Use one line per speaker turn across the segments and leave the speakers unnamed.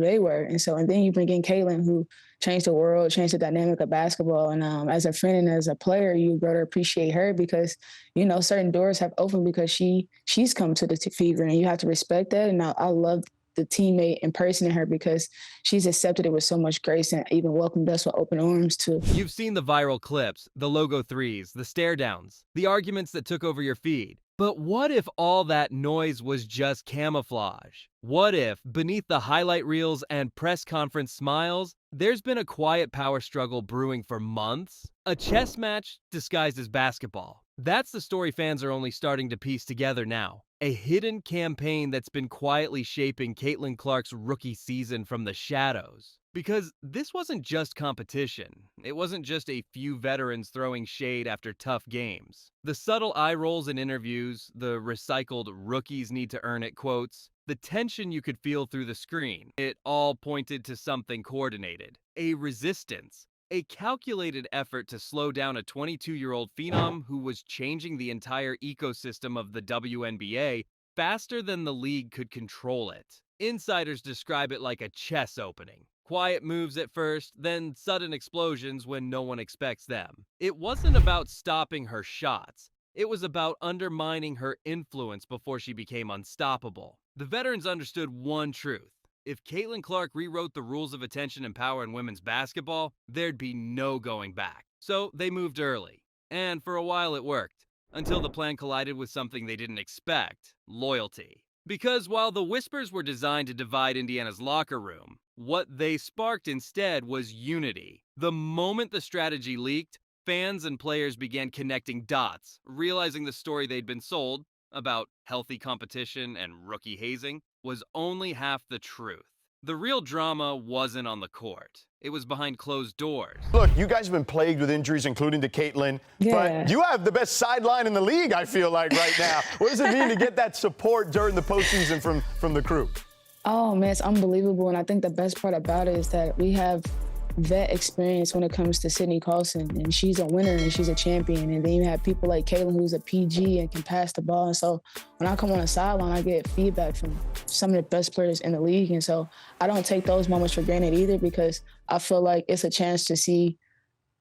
they were. And then you bring in Caitlin, who changed the world, changed the dynamic of basketball. And as a friend and as a player, you grow to appreciate her because, certain doors have opened because she's come to the Fever, and you have to respect that. And I love the teammate and person in her because she's accepted it with so much grace and even welcomed us with open arms too.
You've seen the viral clips, the logo threes, the stare downs, the arguments that took over your feed. But what if all that noise was just camouflage? What if, beneath the highlight reels and press conference smiles, there's been a quiet power struggle brewing for months? A chess match disguised as basketball. That's the story fans are only starting to piece together now. A hidden campaign that's been quietly shaping Caitlin Clark's rookie season from the shadows. Because this wasn't just competition. It wasn't just a few veterans throwing shade after tough games. The subtle eye rolls in interviews, the recycled "rookies need to earn it" quotes, the tension you could feel through the screen, it all pointed to something coordinated. A resistance. A calculated effort to slow down a 22-year-old phenom who was changing the entire ecosystem of the WNBA faster than the league could control it. Insiders describe it like a chess opening. Quiet moves at first, then sudden explosions when no one expects them. It wasn't about stopping her shots. It was about undermining her influence before she became unstoppable. The veterans understood one truth. If Caitlin Clark rewrote the rules of attention and power in women's basketball, there'd be no going back. So they moved early. And for a while it worked. Until the plan collided with something they didn't expect: loyalty. Because while the whispers were designed to divide Indiana's locker room, what they sparked instead was unity. The moment the strategy leaked, fans and players began connecting dots, realizing the story they'd been sold about healthy competition and rookie hazing was only half the truth. The real drama wasn't on the court. It was behind closed doors.
Look, you guys have been plagued with injuries, including to Caitlin,
Yeah.
but you have the best sideline in the league, I feel like, right now. What does it mean to get that support during the postseason from the crew?
Oh, man, it's unbelievable. And I think the best part about it is that we have vet experience when it comes to Sydney Carlson, and she's a winner and she's a champion. And then you have people like Caitlin, who's a PG and can pass the ball. And so when I come on the sideline, I get feedback from some of the best players in the league. And so I don't take those moments for granted either, because I feel like it's a chance to see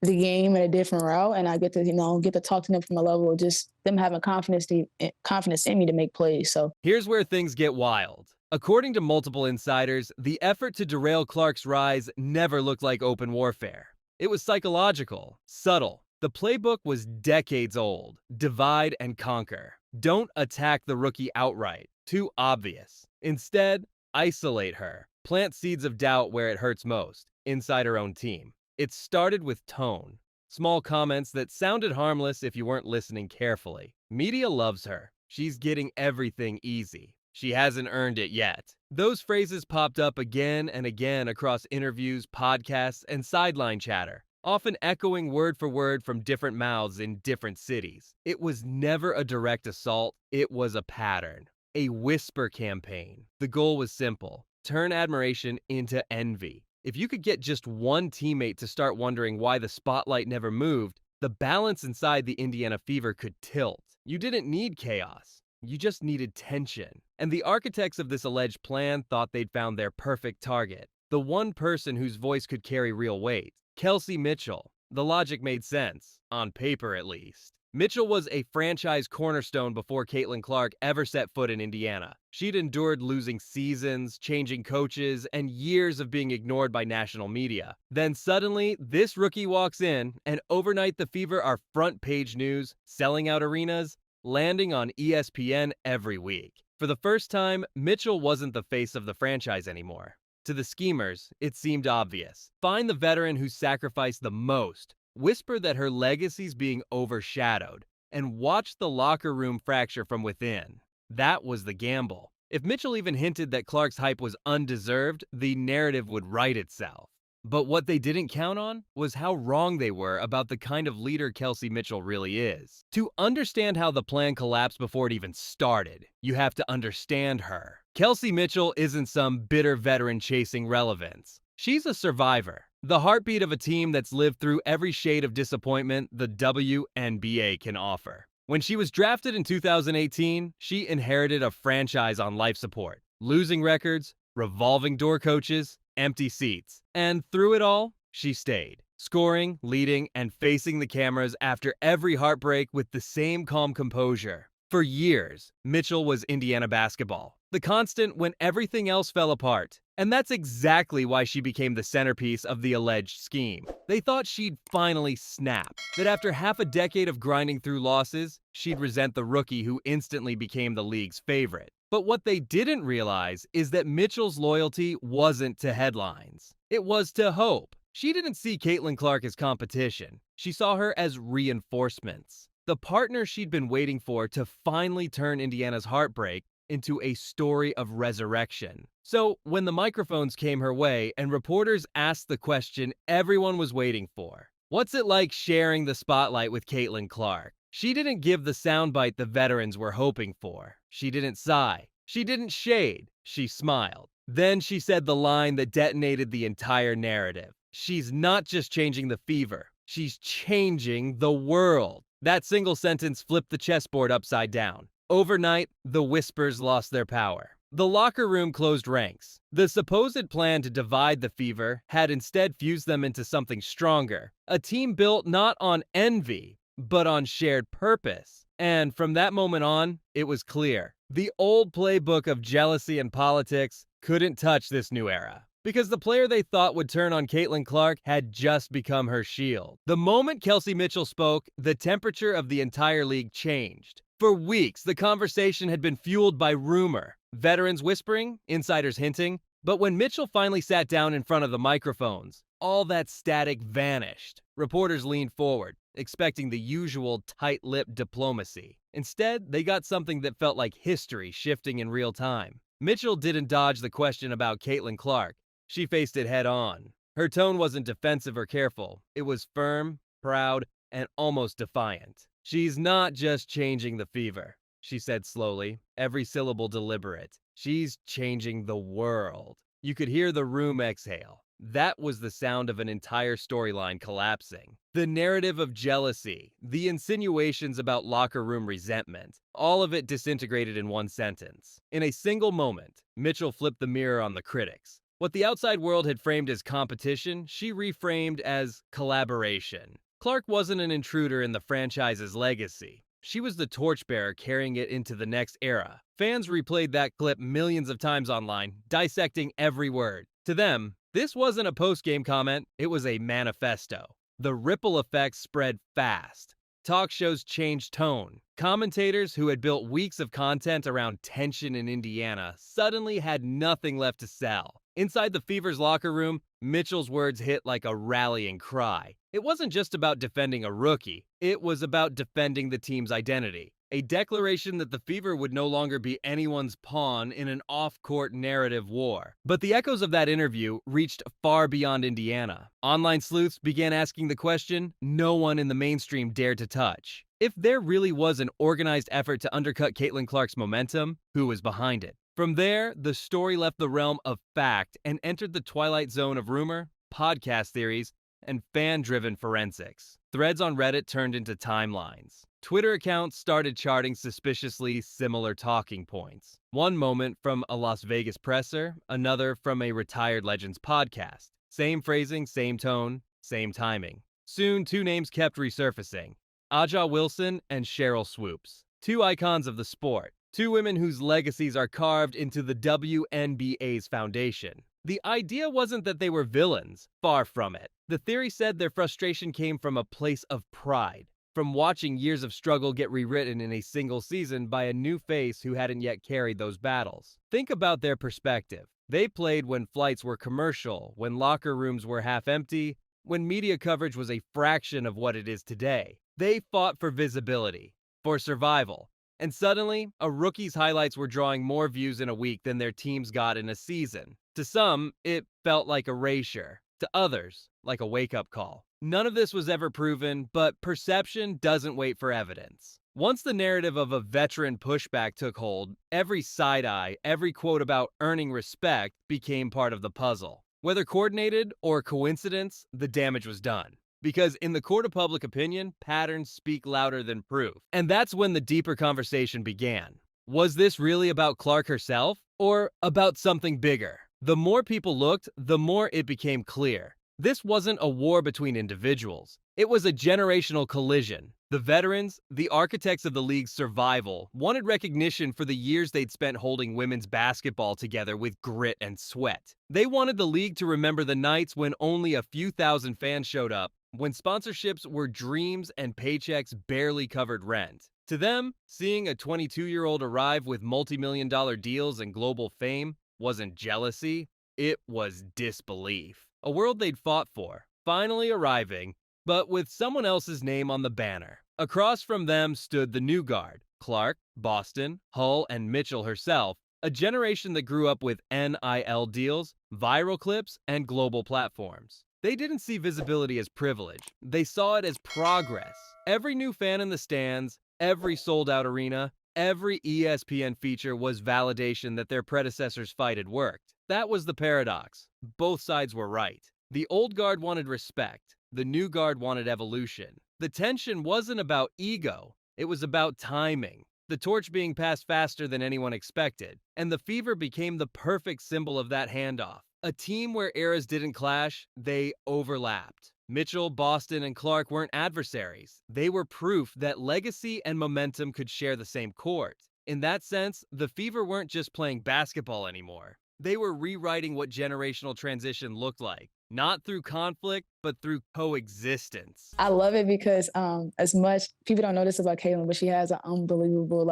the game in a different route, and I get to talk to them from a level of just them having confidence in me to make plays. So
here's where things get wild. According to multiple insiders, the effort to derail Clark's rise never looked like open warfare. It was psychological, subtle. The playbook was decades old. Divide and conquer. Don't attack the rookie outright. Too obvious. Instead, isolate her. Plant seeds of doubt where it hurts most, inside her own team. It started with tone. Small comments that sounded harmless if you weren't listening carefully. Media loves her. She's getting everything easy. She hasn't earned it yet. Those phrases popped up again and again across interviews, podcasts, and sideline chatter, often echoing word for word from different mouths in different cities. It was never a direct assault. It was a pattern. A whisper campaign. The goal was simple: turn admiration into envy. If you could get just one teammate to start wondering why the spotlight never moved, the balance inside the Indiana Fever could tilt. You didn't need chaos. You just needed tension. And the architects of this alleged plan thought they'd found their perfect target. The one person whose voice could carry real weight. Kelsey Mitchell. The logic made sense. On paper, at least. Mitchell was a franchise cornerstone before Caitlin Clark ever set foot in Indiana. She'd endured losing seasons, changing coaches, and years of being ignored by national media. Then suddenly, this rookie walks in, and overnight the Fever are front page news, selling out arenas, landing on ESPN every week. For the first time, Mitchell wasn't the face of the franchise anymore. To the schemers, it seemed obvious. Find the veteran who sacrificed the most, whisper that her legacy's being overshadowed, and watch the locker room fracture from within. That was the gamble. If Mitchell even hinted that Clark's hype was undeserved, the narrative would write itself. But what they didn't count on was how wrong they were about the kind of leader Kelsey Mitchell really is. To understand how the plan collapsed before it even started, you have to understand her. Kelsey Mitchell isn't some bitter veteran chasing relevance. She's a survivor, the heartbeat of a team that's lived through every shade of disappointment the WNBA can offer. When she was drafted in 2018, she inherited a franchise on life support, losing records, revolving door coaches, empty seats. And through it all, she stayed, scoring, leading, and facing the cameras after every heartbreak with the same calm composure. For years, Mitchell was Indiana basketball, the constant when everything else fell apart. And that's exactly why she became the centerpiece of the alleged scheme. They thought she'd finally snap, that after half a decade of grinding through losses, she'd resent the rookie who instantly became the league's favorite. But what they didn't realize is that Mitchell's loyalty wasn't to headlines. It was to hope. She didn't see Caitlin Clark as competition. She saw her as reinforcements. The partner she'd been waiting for to finally turn Indiana's heartbreak into a story of resurrection. So, when the microphones came her way and reporters asked the question everyone was waiting for, what's it like sharing the spotlight with Caitlin Clark? She didn't give the soundbite the veterans were hoping for. She didn't sigh. She didn't shade. She smiled. Then she said the line that detonated the entire narrative. She's not just changing the fever. She's changing the world. That single sentence flipped the chessboard upside down. Overnight, the whispers lost their power. The locker room closed ranks. The supposed plan to divide the fever had instead fused them into something stronger. A team built not on envy, but on shared purpose. And from that moment on, it was clear. The old playbook of jealousy and politics couldn't touch this new era. Because the player they thought would turn on Caitlin Clark had just become her shield. The moment Kelsey Mitchell spoke, the temperature of the entire league changed. For weeks, the conversation had been fueled by rumor, veterans whispering, insiders hinting. But when Mitchell finally sat down in front of the microphones, all that static vanished. Reporters leaned forward, expecting the usual tight-lipped diplomacy. Instead, they got something that felt like history shifting in real time. Mitchell didn't dodge the question about Caitlin Clark. She faced it head on. Her tone wasn't defensive or careful. It was firm, proud, and almost defiant. She's not just changing the fever, she said slowly, every syllable deliberate. She's changing the world. You could hear the room exhale. That was the sound of an entire storyline collapsing. The narrative of jealousy, the insinuations about locker room resentment, all of it disintegrated in one sentence. In a single moment, Mitchell flipped the mirror on the critics. What the outside world had framed as competition, she reframed as collaboration. Clark wasn't an intruder in the franchise's legacy. She was the torchbearer carrying it into the next era. Fans replayed that clip millions of times online, dissecting every word. To them, this wasn't a post-game comment, it was a manifesto. The ripple effects spread fast. Talk shows changed tone. Commentators who had built weeks of content around tension in Indiana suddenly had nothing left to sell. Inside the Fever's locker room, Mitchell's words hit like a rallying cry. It wasn't just about defending a rookie, it was about defending the team's identity. A declaration that the Fever would no longer be anyone's pawn in an off-court narrative war. But the echoes of that interview reached far beyond Indiana. Online sleuths began asking the question no one in the mainstream dared to touch. If there really was an organized effort to undercut Caitlin Clark's momentum, who was behind it? From there, the story left the realm of fact and entered the twilight zone of rumor, podcast theories, and fan-driven forensics. Threads on Reddit turned into timelines. Twitter accounts started charting suspiciously similar talking points. One moment from a Las Vegas presser, another from a retired Legends podcast. Same phrasing, same tone, same timing. Soon, two names kept resurfacing. Aja Wilson and Cheryl Swoopes. Two icons of the sport. Two women whose legacies are carved into the WNBA's foundation. The idea wasn't that they were villains, far from it. The theory said their frustration came from a place of pride, from watching years of struggle get rewritten in a single season by a new face who hadn't yet carried those battles. Think about their perspective. They played when flights were commercial, when locker rooms were half empty, when media coverage was a fraction of what it is today. They fought for visibility, for survival. And suddenly, a rookie's highlights were drawing more views in a week than their teams got in a season. To some, it felt like erasure. To others, like a wake-up call. None of this was ever proven, but perception doesn't wait for evidence. Once the narrative of a veteran pushback took hold, every side-eye, every quote about earning respect became part of the puzzle. Whether coordinated or coincidence, the damage was done. Because in the court of public opinion, patterns speak louder than proof. And that's when the deeper conversation began. Was this really about Clark herself, or about something bigger? The more people looked, the more it became clear. This wasn't a war between individuals. It was a generational collision. The veterans, the architects of the league's survival, wanted recognition for the years they'd spent holding women's basketball together with grit and sweat. They wanted the league to remember the nights when only a few thousand fans showed up, when sponsorships were dreams and paychecks barely covered rent. To them, seeing a 22-year-old arrive with multi-million-dollar deals and global fame wasn't jealousy, it was disbelief. A world they'd fought for, finally arriving, but with someone else's name on the banner. Across from them stood the new guard, Clark, Boston, Hull, and Mitchell herself, a generation that grew up with NIL deals, viral clips, and global platforms. They didn't see visibility as privilege. They saw it as progress. Every new fan in the stands, every sold-out arena, every ESPN feature was validation that their predecessors' fight had worked. That was the paradox. Both sides were right. The old guard wanted respect. The new guard wanted evolution. The tension wasn't about ego. It was about timing. The torch being passed faster than anyone expected. And the Fever became the perfect symbol of that handoff. A team where eras didn't clash, they overlapped. Mitchell, Boston, and Clark weren't adversaries. They were proof that legacy and momentum could share the same court. In that sense, the Fever weren't just playing basketball anymore. They were rewriting what generational transition looked like. Not through conflict, but through coexistence.
I love it because as much people don't know this about Caitlin, but she has an unbelievable,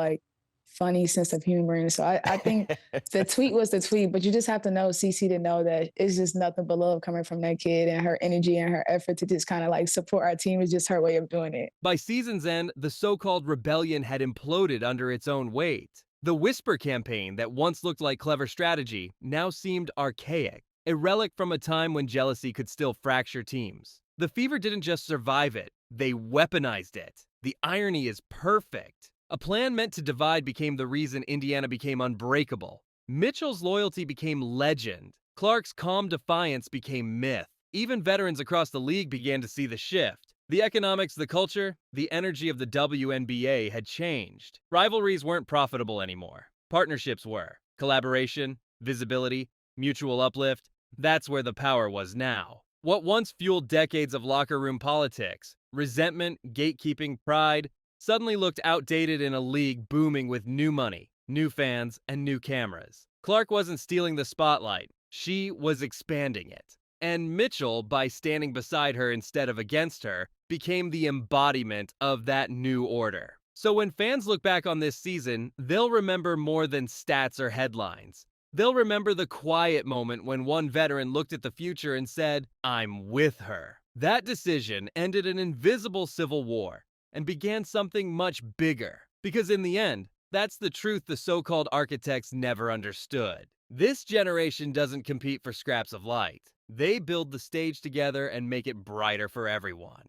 funny sense of humor. And so I think the tweet was the tweet, but you just have to know CC to know that it's just nothing but love coming from that kid, and her energy and her effort to just kind of support our team is just her way of doing it.
By season's end, the so-called rebellion had imploded under its own weight. The Whisper campaign that once looked like clever strategy now seemed archaic, a relic from a time when jealousy could still fracture teams. The Fever didn't just survive it, they weaponized it. The irony is perfect. A plan meant to divide became the reason Indiana became unbreakable. Mitchell's loyalty became legend. Clark's calm defiance became myth. Even veterans across the league began to see the shift. The economics, the culture, the energy of the WNBA had changed. Rivalries weren't profitable anymore. Partnerships were. Collaboration, visibility, mutual uplift. That's where the power was now. What once fueled decades of locker room politics, resentment, gatekeeping, pride, suddenly looked outdated in a league booming with new money, new fans, and new cameras. Clark wasn't stealing the spotlight. She was expanding it. And Mitchell, by standing beside her instead of against her, became the embodiment of that new order. So when fans look back on this season, they'll remember more than stats or headlines. They'll remember the quiet moment when one veteran looked at the future and said, "I'm with her." That decision ended an invisible civil war and began something much bigger. Because in the end, that's the truth the so-called architects never understood. This generation doesn't compete for scraps of light. They build the stage together and make it brighter for everyone.